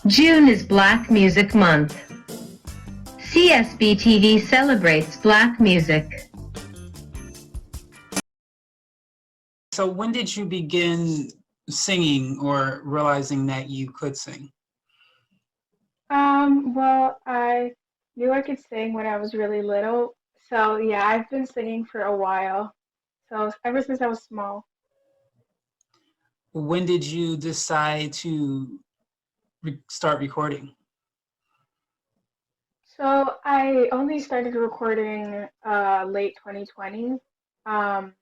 June is Black Music Month. CSB TV celebrates Black music. So when did you begin singing or realizing that you could sing? Well, I knew I could sing when I was really little. So yeah, I've been singing for a while. So ever since I was small. When did you decide to start recording? So I only started recording late 2020. Um,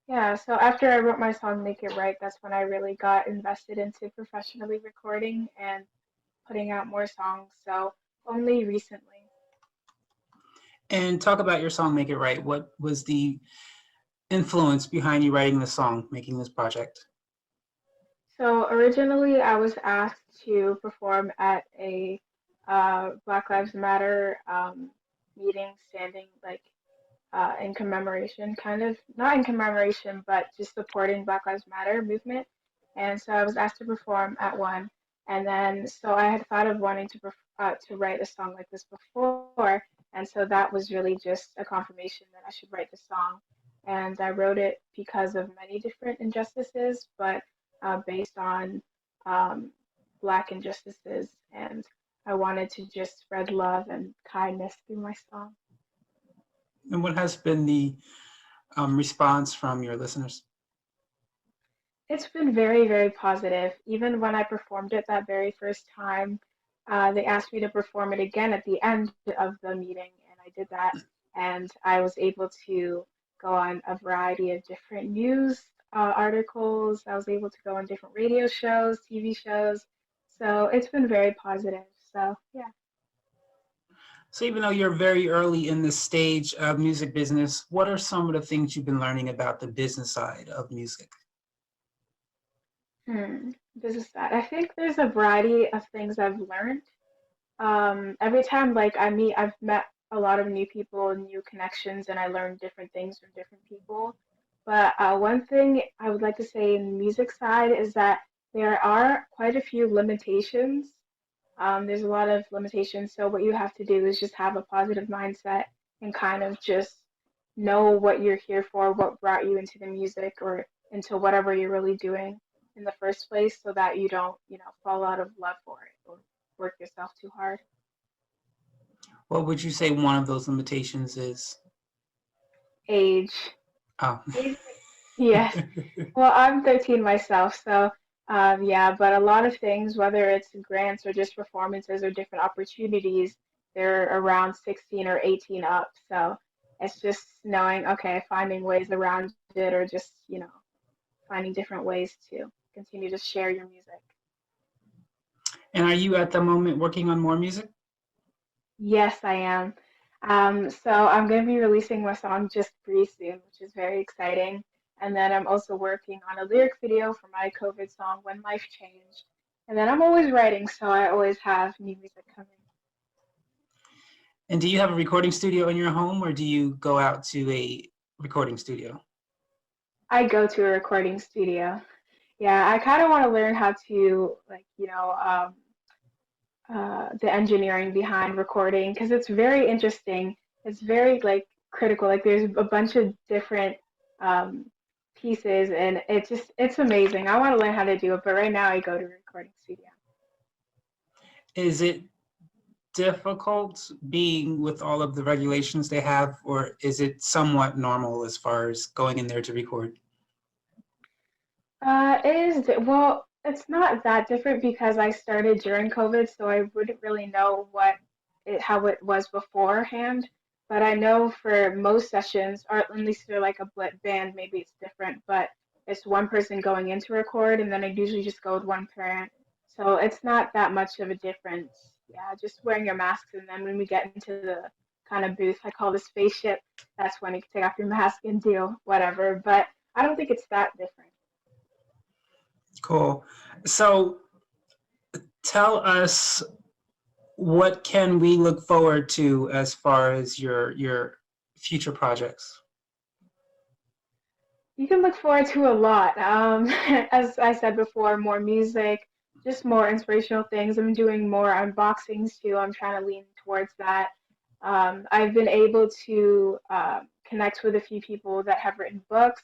yeah, so after I wrote my song Make It Right, that's when I really got invested into professionally recording and putting out more songs. So only recently. And talk about your song, Make It Right. What was the influence behind you writing the song, making this project? So originally, I was asked to perform at a Black Lives Matter meeting, standing like in commemoration, kind of not in commemoration, but just supporting Black Lives Matter movement. And so I was asked to perform at one, and then so I had thought of wanting to write a song like this before, and so that was really just a confirmation that I should write the song. And I wrote it because of many different injustices, but based on um, Black injustices, and I wanted to just spread love and kindness through my song. And what has been the response from your listeners? It's been very, very positive. Even when I performed it that very first time, they asked me to perform it again at the end of the meeting, and I did that. And I was able to go on a variety of different news articles. I was able to go on different radio shows, TV shows. So it's been very positive. So, yeah. So even though you're very early in the stage of music business, what are some of the things you've been learning about the business side of music? Business side. I think there's a variety of things I've learned. Every time like I've met a lot of new people and new connections, and I learn different things from different people. But one thing I would like to say in the music side is that there are quite a few limitations. There's a lot of limitations. So what you have to do is just have a positive mindset and kind of just know what you're here for, what brought you into the music or into whatever you're really doing in the first place, so that you don't, fall out of love for it or work yourself too hard. What would you say one of those limitations is? Age. Oh. Age, yes. Well, I'm 13 myself, so yeah, but a lot of things, whether it's grants or just performances or different opportunities, they're around 16 or 18 up. So it's just knowing, okay, finding ways around it or just, finding different ways to continue to share your music. And are you at the moment working on more music? Yes, I am. So I'm going to be releasing my song Just Breathe soon, which is very exciting. And then I'm also working on a lyric video for my COVID song When Life Changed. And then I'm always writing, so I always have new music coming. And do you have a recording studio in your home, or do you go out to a recording studio? I go to a recording studio. Yeah, I kind of want to learn how to, like, the engineering behind recording because it's very interesting. It's very like critical. Like there's a bunch of different um, pieces, and it's amazing. I want to learn how to do it, but right now I go to a recording studio. Is it difficult being with all of the regulations they have, or is it somewhat normal as far as going in there to record? Well, it's not that different because I started during COVID, so I wouldn't really know how it was beforehand. But I know for most sessions, or at least for like a band, maybe it's different, but it's one person going in to record, and then I usually just go with one parent. So it's not that much of a difference. Yeah, just wearing your masks, and then when we get into the kind of booth I call the spaceship, that's when you can take off your mask and do whatever. But I don't think it's that different. Cool. So tell us, what can we look forward to as far as your future projects? You can look forward to a lot. As I said before, more music, just more inspirational things. I'm doing more unboxings too. I'm trying to lean towards that. I've been able to connect with a few people that have written books.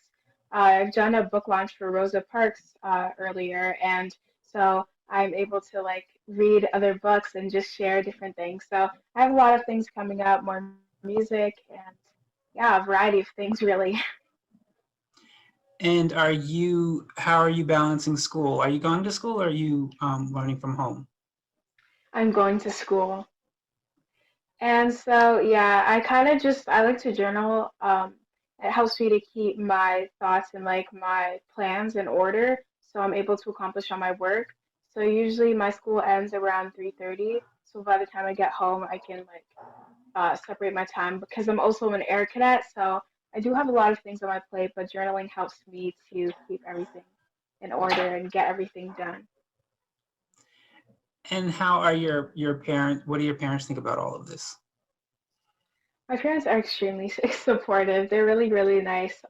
I've done a book launch for Rosa Parks earlier, and so I'm able to like read other books and just share different things. So I have a lot of things coming up, more music, and yeah, a variety of things really. And how are you balancing school? Are you going to school or are you learning from home? I'm going to school. And so, yeah, I kind of just I like to journal. It helps me to keep my thoughts and like my plans in order, so I'm able to accomplish all my work. So usually my school ends around 3:30. So by the time I get home, I can like separate my time because I'm also an air cadet. So I do have a lot of things on my plate, but journaling helps me to keep everything in order and get everything done. And how are your parents, what do your parents think about all of this? My parents are extremely supportive. They're really, really nice.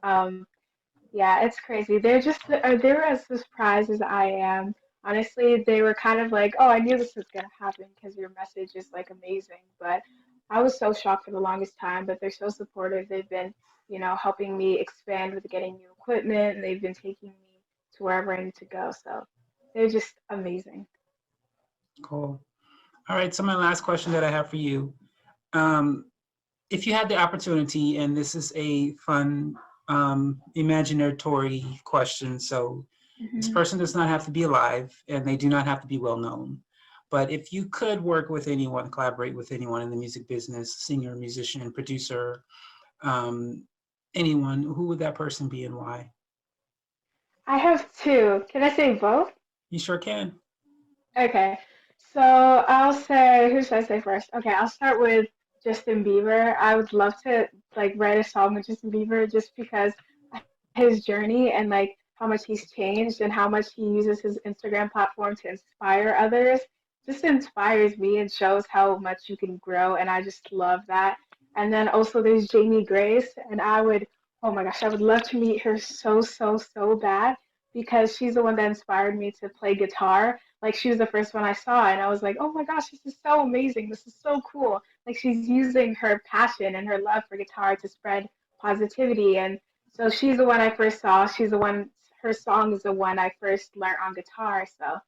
Yeah, it's crazy. They were as surprised as I am. Honestly, they were kind of like, "Oh, I knew this was gonna happen because your message is like amazing." But I was so shocked for the longest time. But they're so supportive. They've been, helping me expand with getting new equipment, and they've been taking me to wherever I need to go. So they're just amazing. Cool. All right, so my last question that I have for you. Um, if you had the opportunity, and this is a fun imaginatory question, so this Hmm. person does not have to be alive and they do not have to be well known. But if you could work with anyone, collaborate with anyone in the music business, singer, musician, producer, um, anyone, who would that person be and why? I have two. Can I say both? You sure can. Okay, so I'll say, who should I say first? Okay, I'll start with Justin Bieber. I would love to like write a song with Justin Bieber just because his journey and like how much he's changed and how much he uses his Instagram platform to inspire others just inspires me and shows how much you can grow, and I just love that. And then also there's Jamie Grace, and oh my gosh, I would love to meet her so, so, so bad because she's the one that inspired me to play guitar. Like she was the first one I saw, and I was like, oh my gosh, this is so amazing. This is so cool. Like she's using her passion and her love for guitar to spread positivity. And so she's the one I first saw. She's the one, her song is the one I first learned on guitar. So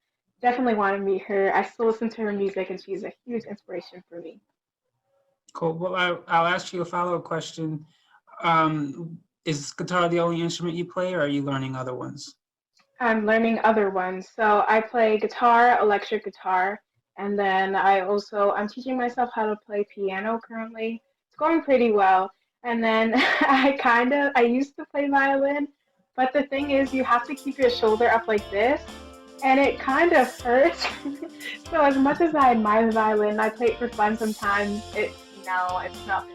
definitely want to meet her. I still listen to her music, and she's a huge inspiration for me. Cool. Well, I'll ask you a follow-up question. Is guitar the only instrument you play, or are you learning other ones? I'm learning other ones. So I play guitar, electric guitar, and then I'm teaching myself how to play piano currently. It's going pretty well. And then I used to play violin, but the thing is you have to keep your shoulder up like this, and it kind of hurts. So as much as I admire the violin, I play it for fun sometimes. It's no, it's not.